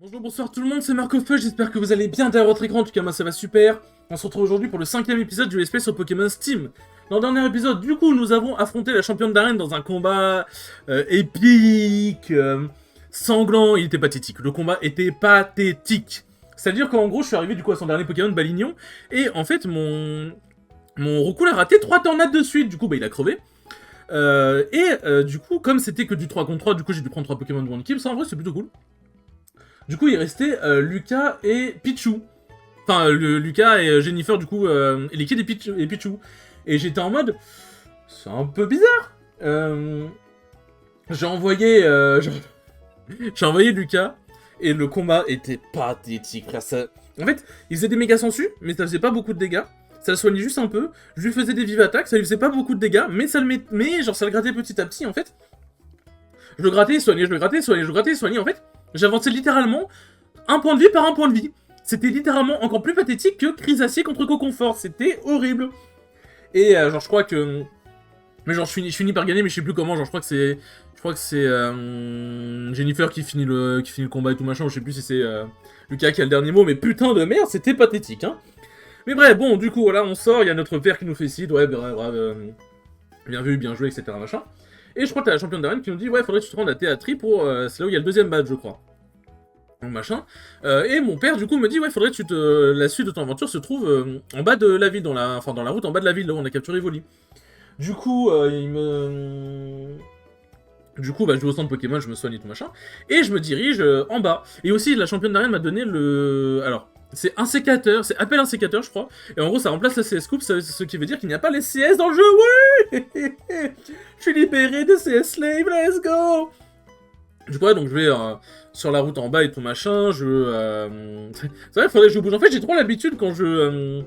Bonjour, bonsoir tout le monde, c'est Marco Feu, j'espère que vous allez bien derrière votre écran, en tout cas moi ça va super. On se retrouve aujourd'hui pour le 5ème épisode du Let's Play sur Pokémon Steam. Dans le dernier épisode, du coup, nous avons affronté la championne d'arène dans un combat épique, sanglant, il était pathétique. Le combat était pathétique. C'est-à-dire qu'en gros, je suis arrivé du coup à son dernier Pokémon, Balignon, et en fait, mon Roucoule a raté 3 tornades de suite, du coup, bah il a crevé. Du coup, comme c'était que du 3 contre 3, du coup j'ai dû prendre 3 Pokémon de mon équipe, ça en vrai c'est plutôt cool. Du coup, il restait Lucas et Pichu. Enfin, Lucas et Jennifer, du coup, et Liquid et Pichu. Et j'étais en mode... C'est un peu bizarre. J'ai envoyé... J'ai envoyé Lucas, et le combat était pathétique, frère. Ça... En fait, il faisait des méga sensus, mais ça faisait pas beaucoup de dégâts. Ça le soignait juste un peu. Je lui faisais des vives attaques, ça lui faisait pas beaucoup de dégâts, mais ça le grattait petit à petit, en fait. Je le grattais, il soignait, je le grattais, il soignait, je le grattais, il soignait, en fait. J'avançais littéralement un point de vie par un point de vie. C'était littéralement encore plus pathétique que Chrysacier contre Coconfort. C'était horrible. Et genre, je crois que... Mais genre, je finis par gagner, mais je sais plus comment. Genre, je crois que c'est Jennifer qui finit le combat et tout machin. Je sais plus si c'est Lucas qui a le dernier mot, mais putain de merde, c'était pathétique, hein. Mais bref, bon, du coup, voilà, on sort, il y a notre père qui nous félicite, ouais, brave, bien vu, bien joué, etc., machin. Et je crois que t'as la championne d'arène qui nous dit, ouais, faudrait que tu te rendes à Théâtrie pour... c'est là où il y a le deuxième badge, je crois. Donc machin. Et mon père, du coup, me dit, ouais, faudrait que la suite de ton aventure se trouve en bas de la ville, dans la route en bas de la ville, là où on a capturé Evoli. Du coup, Du coup, bah, je vais au centre Pokémon, je me soigne et tout machin. Et je me dirige en bas. Et aussi, la championne d'arène m'a donné le... Alors, c'est un sécateur, c'est appel un sécateur, je crois. Et en gros, ça remplace la CS Coupe, ce qui veut dire qu'il n'y a pas les CS dans le jeu, ouais. Je suis libéré de CS Slave, let's go. Du coup, ouais, donc je vais sur la route en bas et tout machin, c'est vrai, faudrait que je bouge. En fait, j'ai trop l'habitude quand je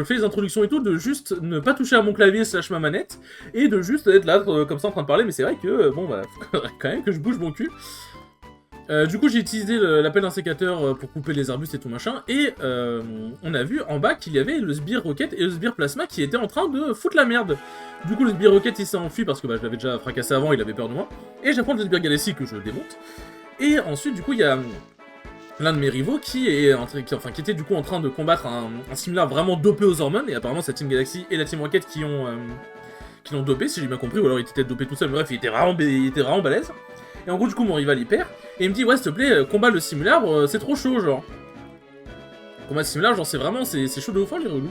fais les introductions et tout, de juste ne pas toucher à mon clavier slash ma manette, et de juste être là, comme ça, en train de parler, mais c'est vrai que, bon, bah, faudrait quand même que je bouge mon cul. Du coup, j'ai utilisé l'appel d'un sécateur pour couper les arbustes et tout machin, et on a vu en bas qu'il y avait le Sbire Rocket et le Sbire Plasma qui étaient en train de foutre la merde. Du coup, le Sbire Rocket il s'est enfui parce que bah, je l'avais déjà fracassé avant, il avait peur de moi, et j'apprends le Sbire Galaxy que je démonte. Et ensuite, du coup, il y a l'un de mes rivaux qui était du coup en train de combattre un similaire vraiment dopé aux hormones, et apparemment c'est la Team Galaxy et la Team Rocket qui l'ont dopé, si j'ai bien compris, ou alors il était peut-être dopé tout seul, mais bref, il était vraiment balèze. Et en gros, du coup, mon rival, il perd. Et il me dit, ouais, s'il te plaît, combat le simulaire, c'est trop chaud, genre. Combat le simulaire, genre, c'est chaud de ouf, hein, les Riolu.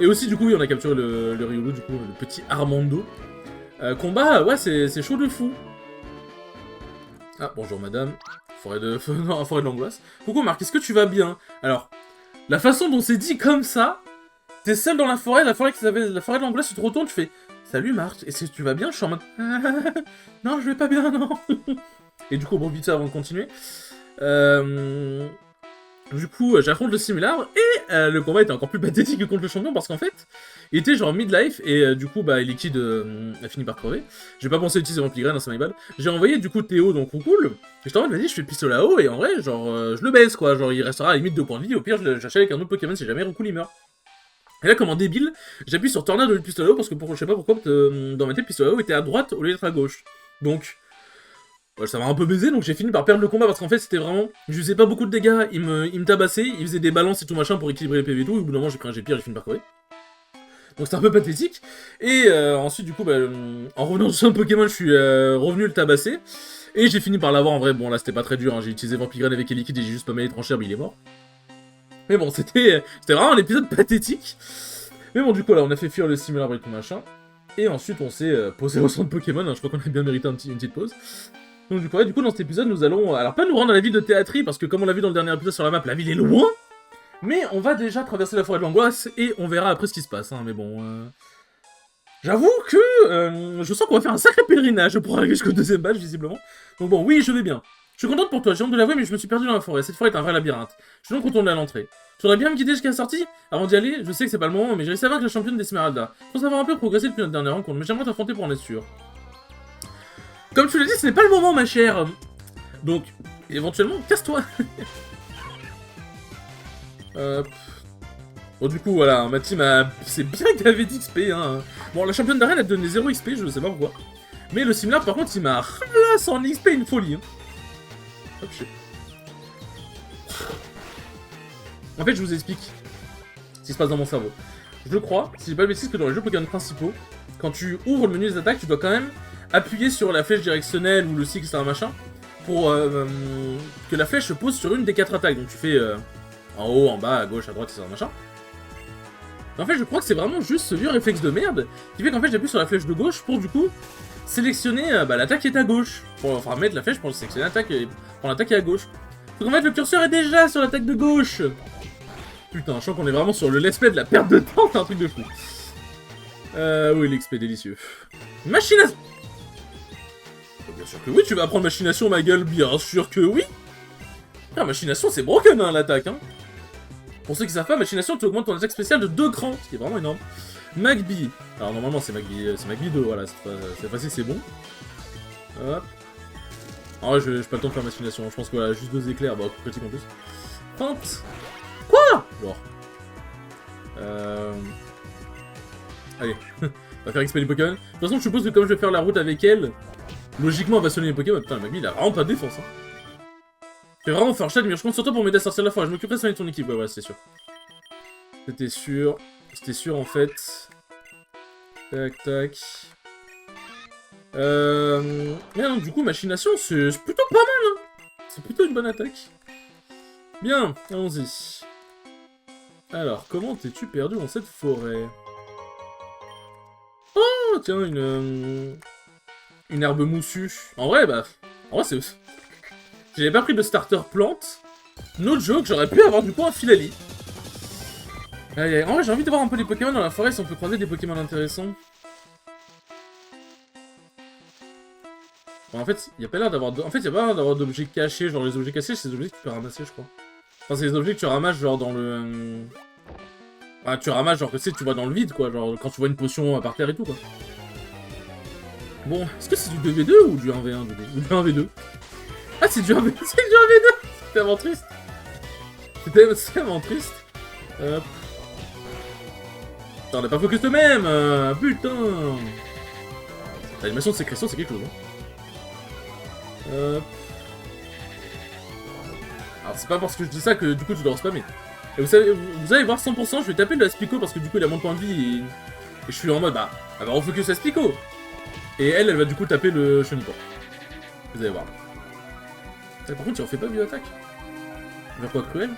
Et aussi, du coup, oui, on a capturé le Riolu, du coup, le petit Armando. Combat, ouais, c'est chaud de fou. Ah, bonjour, madame. Forêt de l'angoisse. Coucou, Marc, est-ce que tu vas bien? Alors, la façon dont c'est dit comme ça, t'es seul dans la forêt de l'angoisse, tu te retournes, tu fais... Salut Marc, est-ce que tu vas bien? Je suis en mode... non, je vais pas bien, non. Et du coup, bon, vite fait avant de continuer. Du coup, j'affronte le simulaire, et le combat était encore plus pathétique que contre le champion, parce qu'en fait, il était genre midlife, et du coup, bah, Liquid a fini par crever. J'ai pas pensé utiliser Vampigraine, c'est my bad. J'ai envoyé du coup Théo, donc cool. J'étais en mode, vas-y, je fais le pistolet à eau, et en vrai, genre, je le baisse, quoi. Genre, il restera à la limite 2 points de vie, au pire, je l'achète avec un autre Pokémon si jamais Roucoule il meurt. Et là, comme un débile, j'appuie sur Tornado du pistolet parce que je sais pas pourquoi, dans ma tête, le pistolet était à droite au lieu d'être à gauche. Donc, ouais, ça m'a un peu baisé, donc j'ai fini par perdre le combat parce qu'en fait, c'était vraiment. Je faisais pas beaucoup de dégâts, il me tabassait, il faisait des balances et tout machin pour équilibrer les PV et tout, et au bout d'un moment, j'ai pris un GP, j'ai fini par crever. Donc c'était un peu pathétique. Et ensuite, du coup, bah, en revenant sur un Pokémon, je suis revenu le tabasser. Et j'ai fini par l'avoir en vrai. Bon, là, c'était pas très dur, hein. J'ai utilisé Vampigraine avec Liquid et j'ai juste pas mal les tranchères, mais il est mort. Mais bon, c'était vraiment un épisode pathétique. Mais bon, du coup, là, on a fait fuir le simulaire et tout machin. Et ensuite, on s'est posé au centre Pokémon. Hein, je crois qu'on a bien mérité une petite pause. Donc, du coup, dans cet épisode, nous allons... Alors, pas nous rendre à la ville de Théâtrie, parce que comme on l'a vu dans le dernier épisode sur la map, la ville est loin. Mais on va déjà traverser la forêt de l'angoisse, et on verra après ce qui se passe. Hein, mais bon... J'avoue que je sens qu'on va faire un sacré pèlerinage pour arriver jusqu'au deuxième badge, visiblement. Donc bon, oui, je vais bien. Je suis contente pour toi, j'ai honte de l'avouer, mais je me suis perdu dans la forêt. Cette forêt est un vrai labyrinthe. Je vais donc retourner à l'entrée. Tu voudrais bien me guider jusqu'à la sortie? Avant d'y aller, je sais que c'est pas le moment, mais j'ai réussi à vaincre la championne d'Esmeralda. Je pense avoir un peu progressé depuis notre dernière rencontre, mais j'aimerais t'affronter pour en être sûr. Comme tu l'as dit, ce n'est pas le moment, ma chère. Donc, éventuellement, casse-toi. Bon, du coup, voilà, ma team c'est bien gavé d'XP, hein. Bon, la championne d'arène, elle donne 0 XP, je sais pas pourquoi. Mais le simulaire, par contre, il m'a ramassé en XP une folie, hein. Hop, En fait, je vous explique ce qui se passe dans mon cerveau. Je crois, si j'ai pas le bêtise, que dans les jeux Pokémon principaux, quand tu ouvres le menu des attaques, tu dois quand même appuyer sur la flèche directionnelle ou le cycle, c'est un machin, pour que la flèche se pose sur une des 4 attaques. Donc tu fais en haut, en bas, à gauche, à droite, c'est un machin. En fait, je crois que c'est vraiment juste ce vieux réflexe de merde qui fait qu'en fait, j'appuie sur la flèche de gauche pour du coup sélectionner l'attaque qui est à gauche. Enfin, mettre la flèche pour sélectionner l'attaque et pour l'attaque qui est à gauche. Donc en fait, le curseur est déjà sur l'attaque de gauche. Putain, je sens qu'on est vraiment sur le let's play de la perte de temps, c'est un truc de fou. Oui, l'XP délicieux. Machination. Bien sûr que oui, tu vas apprendre machination, ma gueule, bien sûr que oui. Ah, machination, c'est broken, hein, l'attaque, hein. Pour ceux qui savent pas, machination, tu augmentes ton attaque spéciale de 2 crans, ce qui est vraiment énorme. Magby. Alors normalement c'est Magby 2, voilà, cette fois-ci c'est bon. Hop. En vrai, j'ai pas le temps de faire machination, je pense que voilà, juste 2 éclairs, bah, coup critique en plus. Feinte. Quoi? Genre. Allez, on va faire XP les Pokémon. De toute façon, je suppose que comme je vais faire la route avec elle, logiquement elle va sonner les Pokémon. Putain, le Magby il a vraiment pas de défense, hein. Je vais vraiment faire chat, mais je compte sur toi pour m'aider à sortir de la forêt. Je m'occuperai de soigner ton équipe, ouais, voilà, c'était sûr. C'était sûr en fait. Tac, tac. Mais non, du coup, machination, c'est plutôt pas mal, hein. C'est plutôt une bonne attaque. Bien, allons-y. Alors, comment t'es-tu perdu dans cette forêt? Oh, tiens, une herbe moussue. En vrai, c'est... J'avais pas pris de starter plante. No joke, j'aurais pu avoir du coup un Filali. Allez, en vrai, j'ai envie de voir un peu les Pokémon dans la forêt si on peut croiser des Pokémon intéressants. Bon, en fait, il y a pas l'air d'avoir d'objets cachés, genre les objets cachés, c'est des objets que tu peux ramasser, je crois. Enfin, c'est des objets que tu ramasses genre dans le... Ah, tu ramasses genre que tu vois dans le vide, quoi, genre quand tu vois une potion par terre et tout, quoi. Bon, est-ce que c'est du 2v2 ou du 1v1 ou du 1v2? Ah, c'est du 1v2, c'est du 1v2. C'est tellement triste. C'est tellement triste. Hop. Putain, on a pas focus de même. Putain. L'animation de ces cristaux, c'est quelque chose, hein. Alors, c'est pas parce que je dis ça que du coup tu dois spammer. Et vous allez voir 100%, je vais taper le Aspico parce que du coup il a moins de points de vie et je suis en mode elle va refocus Aspico. Et elle va du coup taper le Chenipan. Vous allez voir. Par contre, tu refais pas vue attaque. Vers quoi, cruel?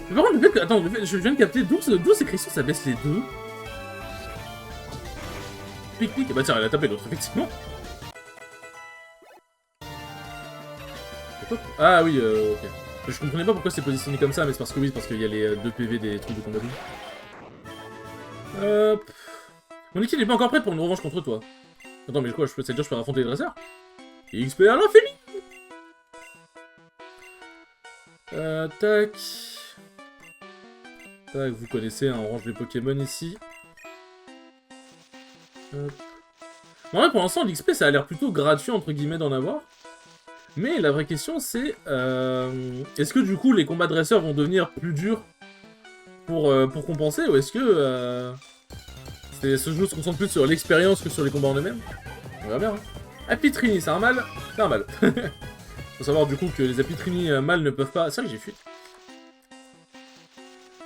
Mais par contre, le fait que... Attends, je viens de capter d'où ces cristaux, ça baisse les deux. Pic-pic. Bah tiens, elle a tapé l'autre, effectivement. Ah oui, ok. Je comprenais pas pourquoi c'est positionné comme ça, mais c'est parce que oui, parce qu'il y a les 2 PV des trucs de combat. Hop. Mon équipe n'est pas encore prête pour une revanche contre toi. Attends, mais quoi, c'est-à-dire que je peux affronter les dresseurs? XP à l'infini. Tac. Tac, vous connaissez, hein, on range les Pokémon ici. Hop. En vrai, pour l'instant, l'XP, ça a l'air plutôt gratuit, entre guillemets, d'en avoir. Mais la vraie question, c'est... est-ce que, du coup, les combats dresseurs vont devenir plus durs pour compenser, ou est-ce que... ce jeu se concentre plus sur l'expérience que sur les combats en eux-mêmes? On verra bien, hein. Apitrini, c'est un mâle? C'est un mâle. Faut savoir, du coup, que les Apitrini mâles ne peuvent pas... C'est vrai que j'ai fui.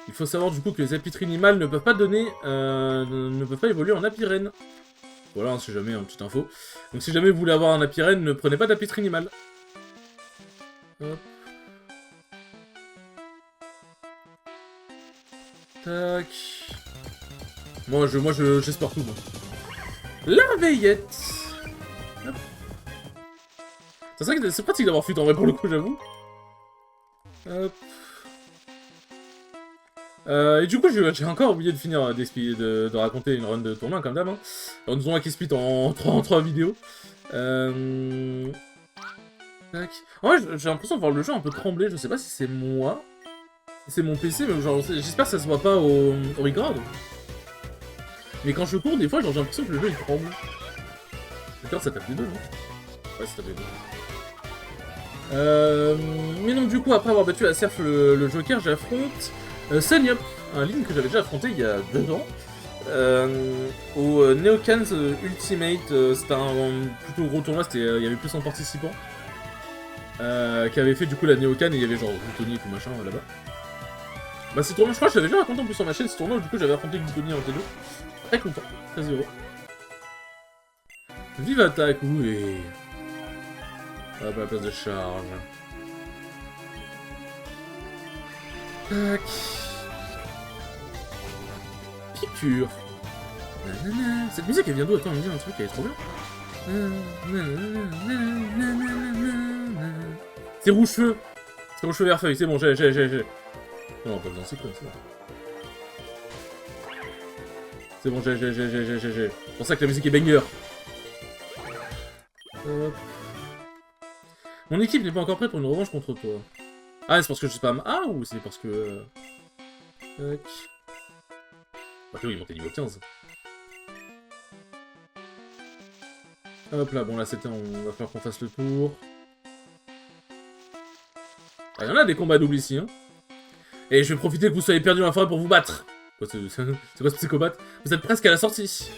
Il faut savoir, du coup, que les Apitrini mâles ne peuvent pas donner... ne peuvent pas évoluer en Apirène. Voilà, on sait jamais, une petite info. Donc si jamais vous voulez avoir un Apirène, ne prenez pas d'Apitrini mâle. Hop. Tac. Moi, j'espère tout, moi. Larveillette. Hop. C'est vrai que c'est pratique d'avoir fuite en vrai pour le coup, j'avoue. Hop. Et du coup, j'ai encore oublié de finir de raconter une run de tournoi, comme d'hab. Hein. Une tournoi qui split en 3 vidéos. Tac. En vrai, j'ai l'impression de voir le jeu un peu trembler. Je sais pas si c'est moi. Si c'est mon PC, mais genre, j'espère que ça se voit pas au record. Mais quand je cours, des fois, j'ai l'impression que le jeu il tremble. D'accord, ça tape les deux, non? Ouais, ça tape les deux. Mais donc, du coup, après avoir battu à Surf le Joker, j'affronte Sunyup, un Link que j'avais déjà affronté il y a 2 ans. Au Neocans Ultimate, c'était un plutôt gros tournoi, il y avait plus de 100 participants. qui avait fait du coup la Néocane et il y avait genre Gluttony et tout machin là-bas. Bah c'est tournoi, je crois que je l'avais déjà raconté en plus sur ma chaîne, ce tournoi où du coup j'avais affronté Gluttony en T2. Très content, très heureux. Vive attaque, oui. Hop, à la place de charge. Tac. Piqûre. Nanana. Cette musique elle vient d'où? Attends, on me dit un truc, elle est trop bien. C'est rouge-feu. C'est rouge-feu vert feuille, c'est bon, j'ai. Non, pas besoin, c'est quoi, c'est bon. C'est bon, j'ai. C'est pour ça que la musique est banger. Hop. Mon équipe n'est pas encore prête pour une revanche contre toi. Ah, c'est parce que je spam A ou c'est parce que... Tac. Bah, il est monté niveau 15. Hop là, bon là c'était, on va falloir qu'on fasse le tour. Ah, il y en a des combats doubles ici, hein. Et je vais profiter que vous soyez perdus dans la forêt pour vous battre. Quoi, c'est quoi ce psychopathe? Vous êtes presque à la sortie.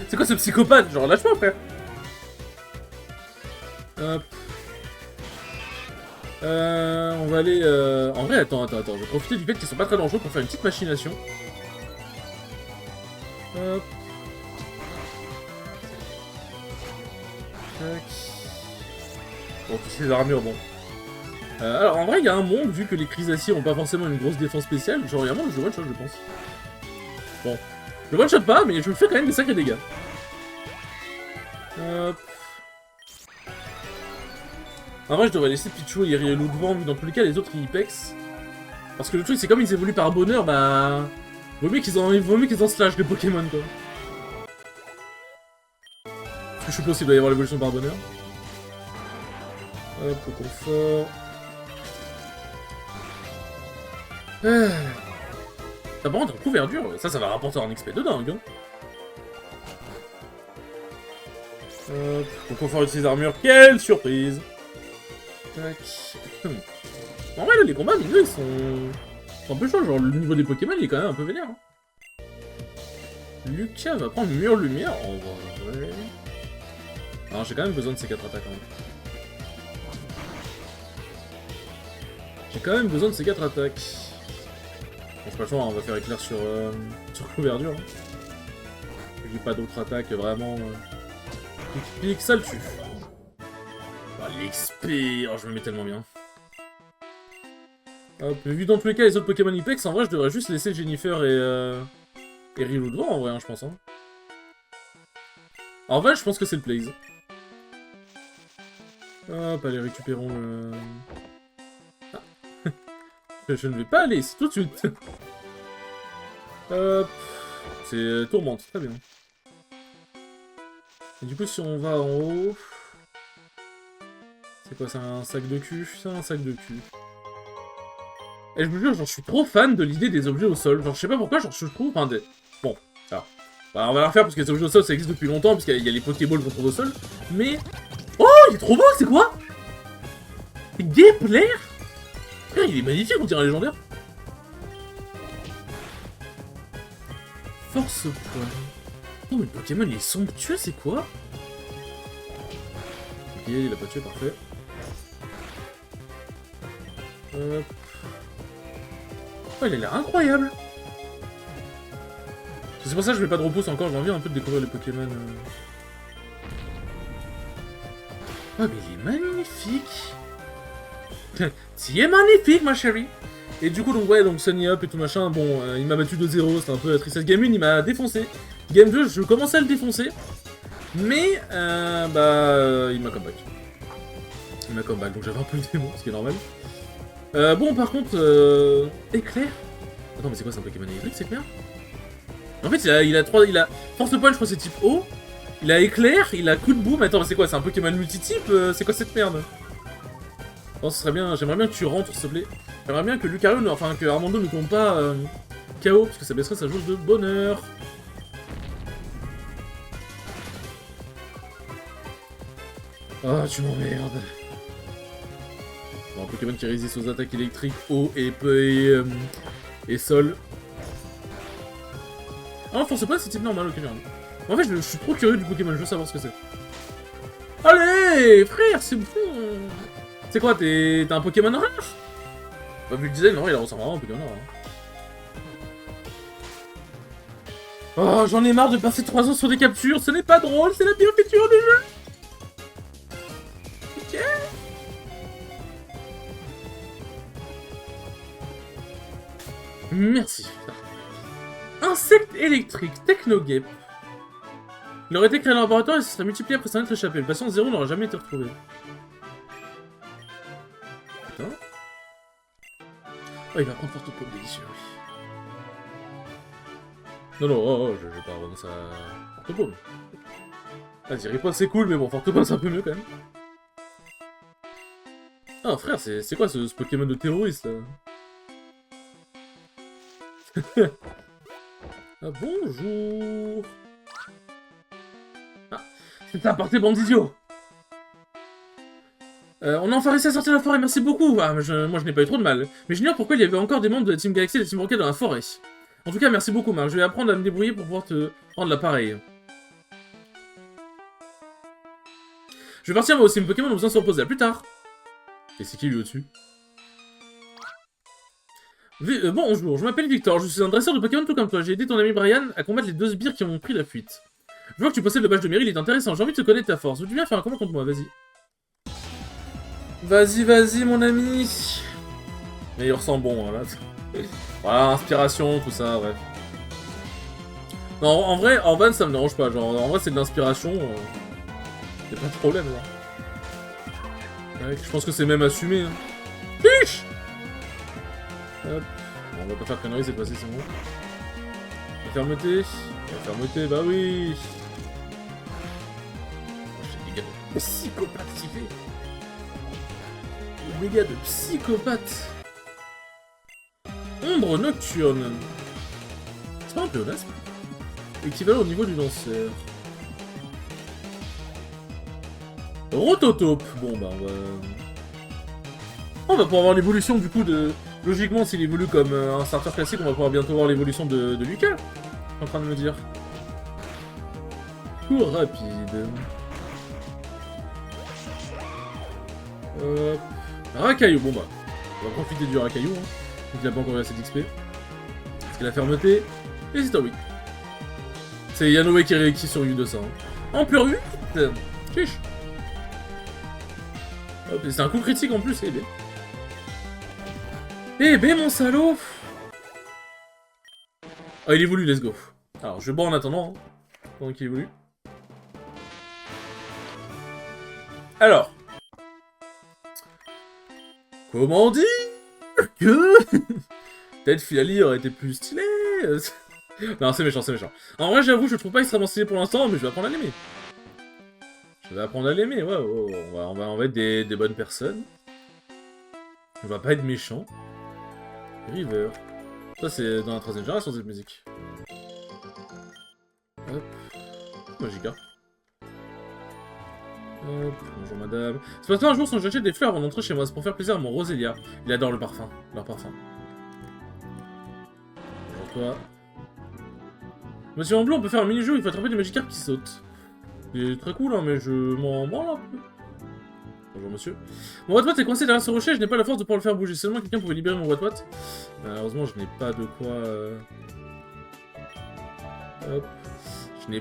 C'est quoi ce psychopathe? Genre lâche-moi frère. Hop. On va aller... En vrai, attends, je vais profiter du fait qu'ils sont pas très dangereux pour faire une petite machination. Hop. Tac. Bon, toutes ces armures, bon. Alors, en vrai, il y a un monde, vu que les Chrysaciers ont pas forcément une grosse défense spéciale. Genre, il y a un monde où je one-shot, je pense. Bon. Je one-shot pas, mais je fais quand même des sacrés dégâts. Hop. En vrai, je devrais laisser Pichu et Riolu devant, vu dans tous les cas, les autres, ils pex. Parce que le truc, c'est comme ils évoluent par bonheur, bah... Vaut mieux qu'ils en slash, les Pokémon, quoi. Parce que je suppose qu'il doit y avoir l'évolution par bonheur. Hop, au confort. Ça par contre, un coup verdure, ça va rapporter un XP de dingue, hein. Hop, au confort de ses armures, quelle surprise! Tac. En vrai, là, les combats, ils sont un peu chauds, genre le niveau des Pokémon, il est quand même un peu vénère. Hein. Lucas va prendre mur lumière, en vrai. Alors, j'ai quand même besoin de ces 4 attaques, hein. J'ai quand même besoin de ces 4 attaques. Bon, c'est pas le choix, on va faire éclair sur couverture. Hein. J'ai pas d'autres attaques vraiment. Pique, ça le tue. Oh, l'XP, oh, je me mets tellement bien. Hop, mais vu dans tous les cas les autres Pokémon Ipex, en vrai je devrais juste laisser Jennifer et Riolu devant en vrai, hein, je pense. Hein. En vrai, je pense que c'est le plays. Hop, allez, récupérons le... Ah. Je ne vais pas aller ici tout de suite. Hop, c'est tourmente, très bien. Et du coup, si on va en haut... C'est quoi, c'est un sac de cul? C'est un sac de cul. Et je me jure, genre, je suis trop fan de l'idée des objets au sol. Genre, je sais pas pourquoi, genre, je trouve... Enfin, des... Bon, alors... Bah, on va la refaire parce que les objets au sol, ça existe depuis longtemps, puisqu'il y a les Pokéballs qu'on trouve au sol. Mais... Oh, il est trop beau, c'est quoi? Gepler? Il est magnifique, on dirait un légendaire. Force poil. Oh, mais le Pokémon, il est somptueux, c'est quoi? Ok, il a pas tué, parfait. Hop. Oh, il a l'air incroyable. C'est pour ça que je mets pas de repousse encore, j'ai envie un peu de découvrir les Pokémon. Oh, mais il est magnifique. Tu es magnifique, ma chérie. Et du coup, donc ouais, donc Sunny Up et tout machin, bon, il m'a battu 2-0, c'était un peu la tristesse. Game 1, il m'a défoncé. Game 2, je commençais à le défoncer. Mais, il m'a comeback. Il m'a comeback, donc j'avais un peu le démon, ce qui est normal. Bon, par contre, éclair. Attends, mais c'est quoi, c'est un Pokémon électrique, c'est clair? En fait, il a Force de poil, je crois c'est type O. Il a éclair, il a coup de boum. Attends, mais c'est quoi, c'est un Pokémon multitype? C'est quoi cette merde? Non, ce serait bien, j'aimerais bien que tu rentres, s'il te plaît. J'aimerais bien que Lucario, enfin que Armando ne compte pas KO, parce que ça baisserait sa jauge de bonheur. Oh, tu m'emmerdes. Bon, un Pokémon qui résiste aux attaques électriques, eau et sol. Ah non, force pas, c'est type normal, ok, merde. En fait, je suis trop curieux du Pokémon, je veux savoir ce que c'est. Allez, frère, c'est bon. C'est quoi, t'es un Pokémon rare? Bah, vu le design, non, il ressemble vraiment à un Pokémon rare. Oh, j'en ai marre de passer 3 ans sur des captures, ce n'est pas drôle, c'est la pire feature du jeu. Ok. Merci. Insecte électrique, Technoguep. Il aurait été créé en laboratoire et se serait multiplié après s'en être échappé. Le patient 0 n'aurait jamais été retrouvé. Putain. Oh, il va prendre Fortopome, délicieux, oui. Non, non, je vais pas rendre ça à Fortopome. Vas-y, Riposte c'est cool, mais bon, Fortopome c'est un peu mieux quand même. Ah, frère, c'est quoi ce Pokémon de terroriste là? Ah, bonjour. Ah, c'est à portée, bande d'idiots. On a enfin réussi à sortir de la forêt, merci beaucoup. Ah, moi je n'ai pas eu trop de mal. Mais j'ignore pourquoi il y avait encore des membres de la Team Galaxy et de la Team Rocket dans la forêt. En tout cas, merci beaucoup, Marc. Je vais apprendre à me débrouiller pour pouvoir te rendre l'appareil. Je vais partir moi aussi, mes Pokémon ont besoin de se reposer. À plus tard. Et c'est qui lui au-dessus? Bonjour, je m'appelle Victor, je suis un dresseur de Pokémon tout comme toi. J'ai aidé ton ami Brian à combattre les 2 sbires qui ont pris la fuite. Je vois que tu possèdes le badge de mairie, il est intéressant. J'ai envie de te connaître ta force. Veux-tu bien faire un combat contre moi? Vas-y. Vas-y, mon ami. Mais il ressent bon, hein, là. Voilà, inspiration, tout ça, bref. Non, en vrai, Orban, ça me dérange pas. Genre, en vrai, c'est de l'inspiration. Y'a pas de problème, là. Ouais, je pense que c'est même assumé. Hein. Piche. Hop. Bon, on va pas faire de conneries cette fois-ci, c'est bon. La fermeté. La fermeté, bah oui. J'ai des gars de psychopathes qui fait. Des gars de psychopathes. Ombre nocturne. C'est pas un pléonasme? Équivalent au niveau du lanceur. Rototope. Bon bah on va pouvoir avoir l'évolution du coup de... Logiquement s'il évolue comme un starter classique, on va pouvoir bientôt voir l'évolution de Lucas. Je suis en train de me dire. Coup rapide. Racaillou, bon bah. On va profiter du Racaillou, hein. Il n'a pas encore eu assez d'XP. Parce que la fermeté. Et c'est un oui. C'est Yanoue qui réécrit sur U200. Hein. Ampleur 8. Chiche. C'est un coup critique en plus, B. B, mon salaud. Ah, il évolue, let's go. Alors, je vais boire en attendant, hein, pendant qu'il évolue. Alors. Comment dire que... Peut-être Filali aurait été plus stylé. Non, c'est méchant, c'est méchant. En vrai, j'avoue, je le trouve pas extrêmement stylé pour l'instant, mais je vais apprendre à l'aimer. Je vais apprendre à l'aimer, ouais, on va être des bonnes personnes. On va pas être méchant. River. Ça, c'est dans la 13ème génération, cette musique. Hop. Magica. Hop. Bonjour, madame. C'est parce qu'un jour, sans j'achète des fleurs avant d'entrer chez moi. C'est pour faire plaisir à mon Roselia. Il adore le parfum. Leur parfum. Bonjour, toi. Monsieur en bleu, on peut faire un mini-jeu. Il faut attraper des Magikarp qui sautent. C'est très cool, hein, mais je m'en branle un peu. Bonjour monsieur. Mon Watwat est coincé derrière ce rocher, je n'ai pas la force de pouvoir le faire bouger. Seulement quelqu'un pouvait libérer mon Watwat. Malheureusement, je n'ai pas de quoi... Hop. Je n'ai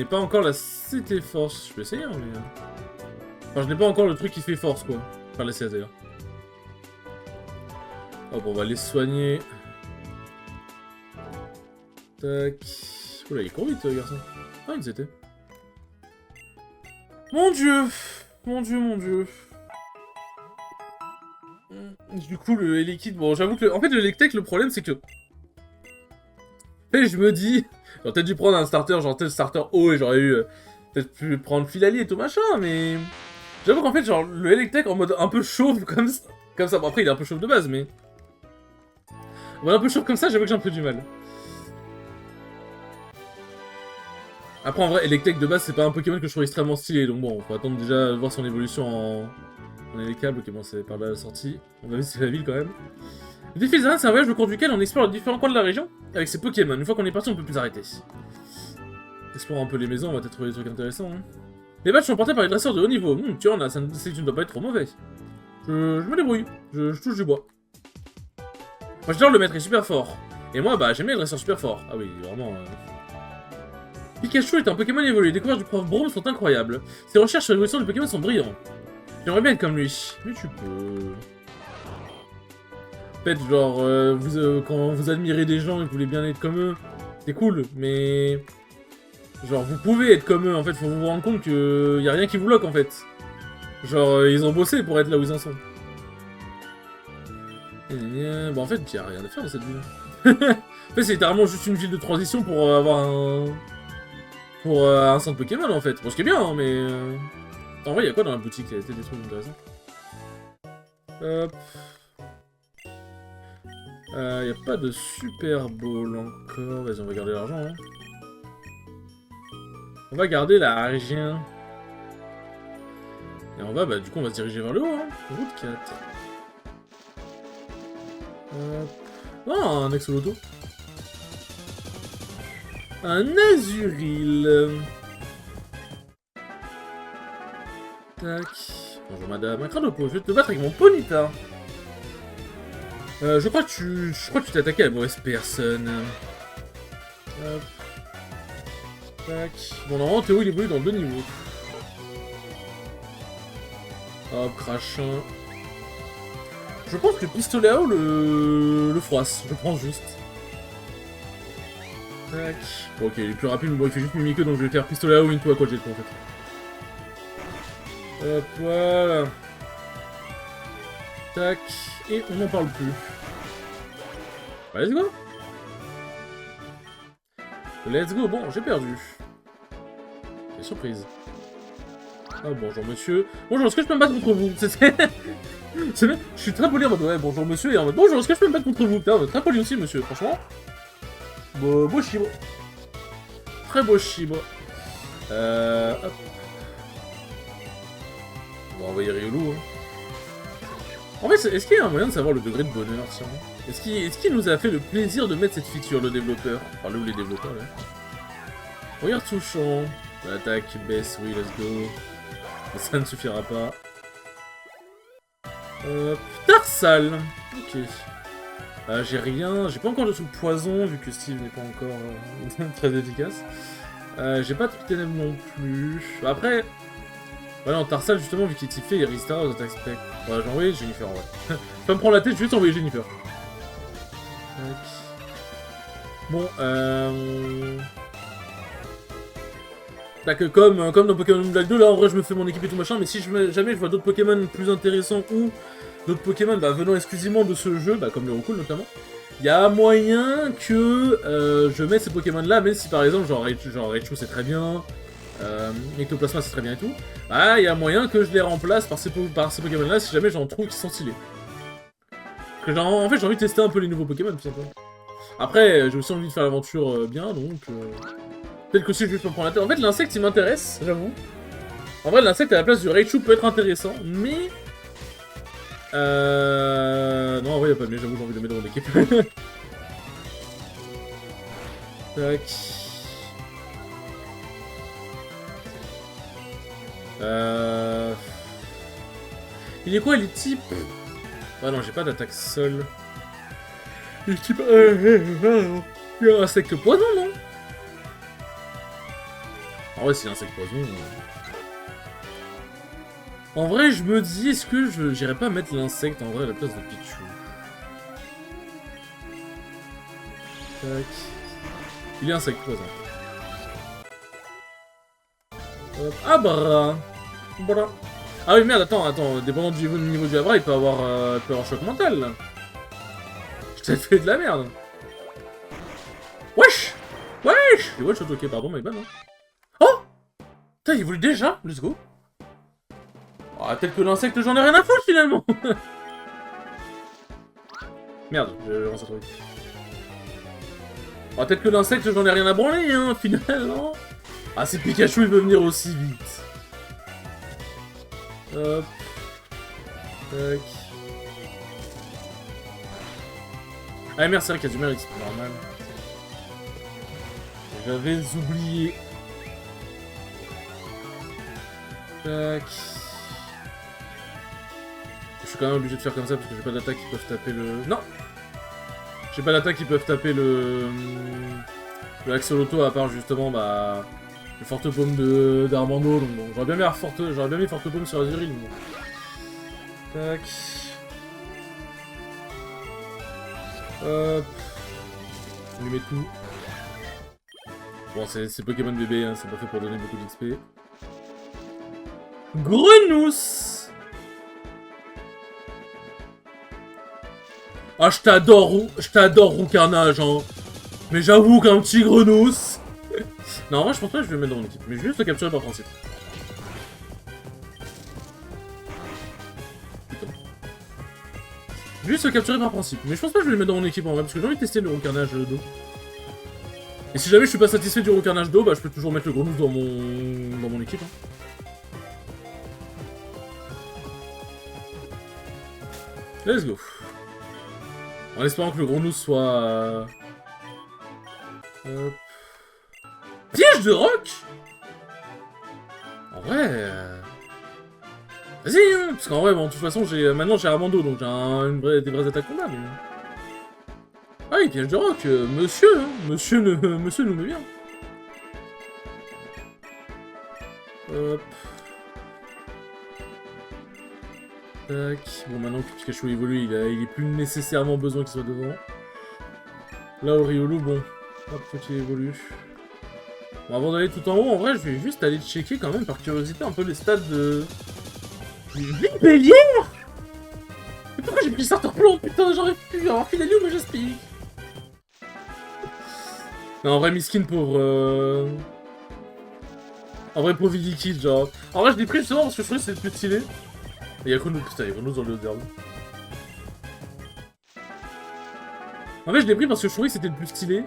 pas encore la CT force. Je peux essayer, hein, mais... Enfin, je n'ai pas encore le truc qui fait force, quoi. Enfin, la CT, d'ailleurs. Hop, on va les soigner. Tac. Oula, il court vite, garçon. Ah, une CT. Mon dieu. Mon dieu. Du coup, le Elekid, bon, j'avoue que... En fait, le Electek, le problème, c'est que... Et je me dis... J'aurais peut-être dû prendre un starter, genre peut-être starter haut, et j'aurais eu... peut-être pu prendre Filali et tout machin, mais... J'avoue qu'en fait, genre, le Electek en mode un peu chauve, comme ça... Comme ça, bon, après, il est un peu chauve de base, mais... En mode un peu chauve comme ça, j'avoue que j'ai un peu du mal. Après, en vrai, Electek de base, c'est pas un Pokémon que je trouve extrêmement stylé, donc bon, on va attendre déjà de voir son évolution en électable. Ok, bon, c'est par là la sortie. On va visiter la ville quand même. Le défi des arènes, c'est un voyage au cours duquel on explore les différents coins de la région avec ses Pokémon. Une fois qu'on est parti, on peut plus arrêter. Explore un peu les maisons, on va peut-être trouver des trucs intéressants. Hein. Les badges sont portés par les dresseurs de haut niveau. Tu en as, c'est que tu ne dois pas être trop mauvais. Je me débrouille. Je touche du bois. Moi, j'adore le maître, il est super fort. Et moi, bah, j'aime bien le dresseur super fort. Ah oui, vraiment... Pikachu est un Pokémon évolué. Les découvertes du prof Broom sont incroyables. Ses recherches sur l'évolution du Pokémon sont brillantes. J'aimerais bien être comme lui. Mais tu peux... Peut-être, genre, quand vous admirez des gens et que vous voulez bien être comme eux, c'est cool, mais... Genre, vous pouvez être comme eux, en fait, faut vous rendre compte que y a rien qui vous bloque, en fait. Genre, ils ont bossé pour être là où ils en sont. Bon, en fait, y a rien à faire dans cette ville. En fait, c'est littéralement juste une ville de transition pour avoir un... Pour un centre Pokémon, en fait. Bon, ce qui est bien, hein, mais... En vrai, y'a quoi dans la boutique? Il y a peut-être des trucs intéressants. Hop... y a pas de Super Bowl encore. Vas-y, on va garder l'argent. Hein. On va garder l'argent. Et on va, bah, du coup, on va se diriger vers le haut. Hein. Route 4. Oh, un Axoloto. Un Azuril. Tac. Bonjour madame. Un Cranopo, je vais te battre avec mon Ponyta. Je crois que tu t'es attaqué à la mauvaise personne. Hop. Tac. Bon, normalement, Théo, il évolue dans 2 niveaux. Hop, crachin. Je pense que le pistolet à eau le froisse. Je pense juste. Tac. Bon, ok, il est plus rapide, mais bon, il fait juste mimiqueux, donc je vais faire pistolet à eau into à quoi j'ai en fait. Hop, voilà. Tac. Et on n'en parle plus. Bah, let's go. Let's go. Bon, j'ai perdu. Quelle surprise. Ah, bonjour monsieur. Bonjour, est-ce que je peux me battre contre vous? C'est bien. Je suis très poli en mode ouais, bonjour monsieur, et en mode bonjour, est-ce que je peux me battre contre vous? Putain, très poli aussi monsieur, franchement. Beau chibre. Très beau chibre. Hop. On va envoyer Riolu, hein. En fait, est-ce qu'il y a un moyen de savoir le degré de bonheur, tiens? Est-ce qu'il nous a fait le plaisir de mettre cette feature, le développeur? Enfin, le ou les développeurs, là. Regarde touchant. L'attaque baisse, oui, let's go. Mais ça ne suffira pas. Tarsal. Ok. J'ai rien. J'ai pas encore de truc poison, vu que Steve n'est pas encore très efficace. J'ai pas de truc ténèbres non plus. Après... Voilà, en Tarsal, justement, vu qu'il est typé, il restart aux attaques spec. Voilà, j'ai envoyé Jennifer, en vrai. Je vais pas me prendre la tête, je vais juste envoyer Jennifer. Tac. Bon, Tac, comme dans Pokémon Black 2, là, en vrai, je me fais mon équipe et tout machin, mais si jamais je vois d'autres Pokémon plus intéressants ou d'autres Pokémon venant exclusivement de ce jeu, comme le Rocool notamment, il y a moyen que je mette ces Pokémon-là, même si par exemple, genre Raichu c'est très bien, Ectoplasma c'est très bien et tout, il y a moyen que je les remplace par ces Pokémon-là si jamais j'en trouve qui sont stylés. En fait, j'ai envie de tester un peu les nouveaux Pokémon, tout simplement. Après, j'ai aussi envie de faire l'aventure bien, donc... Peut-être que si je vais me prendre la tête... En fait, l'insecte, il m'intéresse, j'avoue. En vrai, l'insecte à la place du Raichu peut être intéressant, mais... Non, en vrai, y'a pas de mieux, j'avoue, j'ai envie de le mettre dans mon équipe. Tac... Il est quoi, les types? Ah non, j'ai pas d'attaque sol. Il est type... Il y a un insecte poison, non? En vrai, c'est un insecte poison... En vrai, je me dis, est-ce que j'irais pas mettre l'insecte en vrai à la place de Pichu? Tac... Il est insecte poison. Hop. Abra. Bra. Ah oui, merde, attends, dépendant du niveau du Abra, il peut avoir choc mental, là. Je t'ai fait de la merde. Wesh. Wesh. Et wesh, ok, pardon, my bad, hein. Oh. Putain, il voulait déjà. Let's go. Ah, tel que l'insecte, j'en ai rien à foutre, finalement. Merde, je lance trop vite. Ah, peut-être que l'insecte, j'en ai rien à branler, hein, finalement. Ah, c'est Pikachu, il veut venir aussi vite. Hop. Tac. Ah merde, c'est vrai qu'il y a du mérite, c'est pas normal. J'avais oublié. Tac. Je suis quand même obligé de faire comme ça parce que j'ai pas d'attaque qui peuvent taper le... Non. J'ai pas d'attaque qui peuvent taper le Axolotl à part justement bah... les fortes paumes d'Armando, donc bon, j'aurais bien mis forte paume sur Azuril, mais bon. Tac. Hop. On lui met tout. Bon, c'est Pokémon bébé, hein, c'est pas fait pour donner beaucoup d'XP. Grenousse. Ah, je t'adore, Roucarnage, hein. Mais j'avoue qu'un petit Grenousse... Non, en vrai, je pense pas que je vais le mettre dans mon équipe, mais je vais juste le capturer par principe. Putain. Juste le capturer par principe, mais je pense pas que je vais le mettre dans mon équipe en vrai, parce que j'ai envie de tester le Roucarnage d'eau. Et si jamais je suis pas satisfait du Roucarnage d'eau, bah je peux toujours mettre le Grenousse dans mon équipe. Hein. Let's go. En espérant que le Grenousse soit... Piège de roc. En vrai... Vas-y, hein. Parce qu'en vrai, bon, de toute façon, maintenant j'ai Armando, donc j'ai des vraies attaques combat, mais... Ah oui, piège de roc, monsieur, hein. Monsieur nous met bien. Hop. Tac. Bon, maintenant que Pikachu évolue, il est plus nécessairement besoin qu'il soit devant. Là, Oriolu, bon. Hop, faut qu'il évolue. Bon, avant d'aller tout en haut, en vrai, je vais juste aller checker quand même par curiosité un peu les stats de... Bélière. Mais pourquoi j'ai pris Starter Plante? Putain, j'aurais pu avoir Finali ou Majestic. Non, en vrai, miskin pour... En vrai, pour Liquid, genre... En vrai, je l'ai pris justement parce que je trouvais que c'était le plus stylé. Et y'a Grenouille, putain, y'a Grenouille dans le haut d'herbe. En fait, je l'ai pris parce que je trouvais que c'était le plus stylé.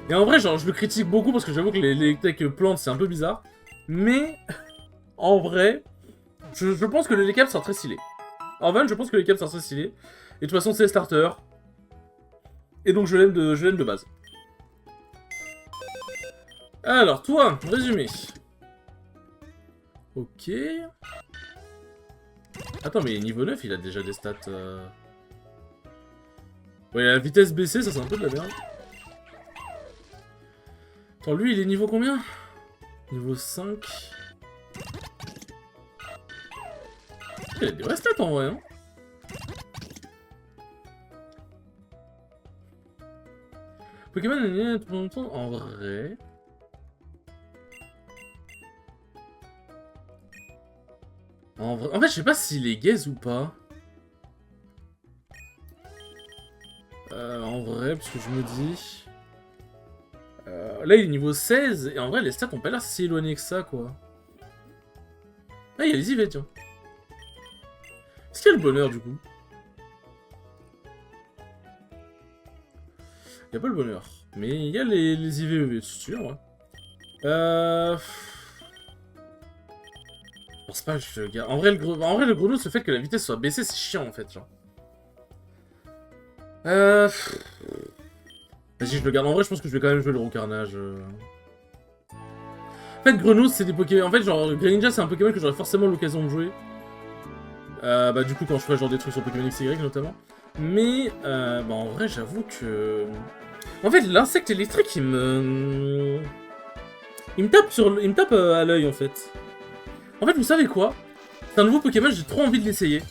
Et en vrai, genre, je le critique beaucoup parce que j'avoue que les techs plantes, c'est un peu bizarre. Mais, en vrai, je pense que les caps sont très stylés. En vrai, je pense que les caps sont très stylés. Et de toute façon, c'est starter. Et donc, je l'aime de base. Alors, toi, résumé. Ok. Attends, mais niveau 9, il a déjà des stats... Ouais, la vitesse baissée, ça c'est un peu de la merde. Attends, lui, il est niveau combien? Niveau 5. Il a des vraies stats en vrai, hein. Pokémon est tout le temps en vrai. En fait, je sais pas s'il est gaze ou pas. En vrai, parce que je me dis... là, il est niveau 16, et en vrai, les stats ont pas l'air si éloignés que ça, quoi. Ah, il y a les IV, tiens. Est-ce qu'il y a le bonheur, du coup? Il y a pas le bonheur. Mais il y a les IVEV, c'est sûr, ouais. Je pense pas que je garde... En vrai, le Grenouille, le fait que la vitesse soit baissée, c'est chiant, en fait, genre. Vas-y, je le garde. En vrai, je pense que je vais quand même jouer le Roucarnage. En fait, Grenouille, c'est des Pokémon... En fait, genre, Greninja, c'est un Pokémon que j'aurais forcément l'occasion de jouer. Bah, du coup, quand je ferai genre des trucs sur Pokémon XY, notamment. Mais, bah, en vrai, j'avoue que... En fait, l'insecte électrique, il me tape à l'œil, en fait. En fait, vous savez quoi? C'est un nouveau Pokémon, j'ai trop envie de l'essayer.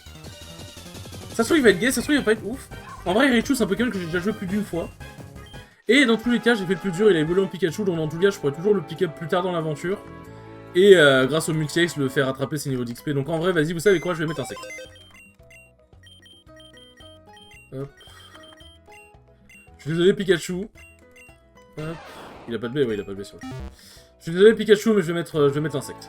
Ça se trouve, il va être gay, ça se trouve, il va pas être ouf. En vrai, Raichu, c'est un Pokémon que j'ai déjà joué plus d'une fois. Et dans tous les cas, j'ai fait le plus dur, il a évolué en Pikachu, donc dans tous les cas, je pourrais toujours le pick up plus tard dans l'aventure. Et grâce au multi-X, le faire rattraper ses niveaux d'XP. Donc en vrai, vas-y, vous savez quoi, je vais mettre insecte. Hop. Je suis désolé, Pikachu. Hop. Il a pas de B, ouais, il a pas de B sur lui. Je suis désolé, Pikachu, mais je vais mettre insecte.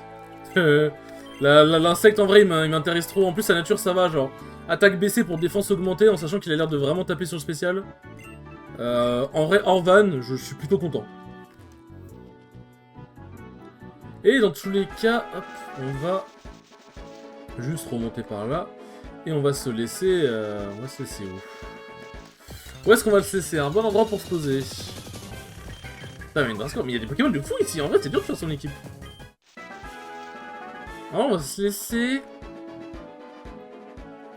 L'insecte, en vrai, il m'intéresse trop. En plus, sa nature, ça va, genre... Attaque baissée pour défense augmentée, en sachant qu'il a l'air de vraiment taper sur le spécial. En vrai, Orvan, je suis plutôt content. Et dans tous les cas, hop, on va juste remonter par là. Et on va se laisser... où? Où est-ce qu'on va se laisser? Un bon endroit pour se poser. Putain, mais il y a des Pokémon de fou ici. En vrai, c'est dur de faire son équipe. Alors, on va se laisser...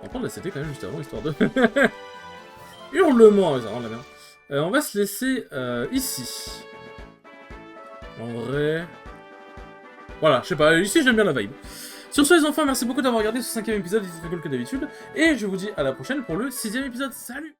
On va prendre la CT quand même juste avant, histoire de... Hurlement, ça rend la merde. On va se laisser ici. En vrai... Voilà, je sais pas, ici j'aime bien la vibe. Sur ce les enfants, merci beaucoup d'avoir regardé ce 5ème épisode, il était très cool que d'habitude. Et je vous dis à la prochaine pour le 6ème épisode. Salut!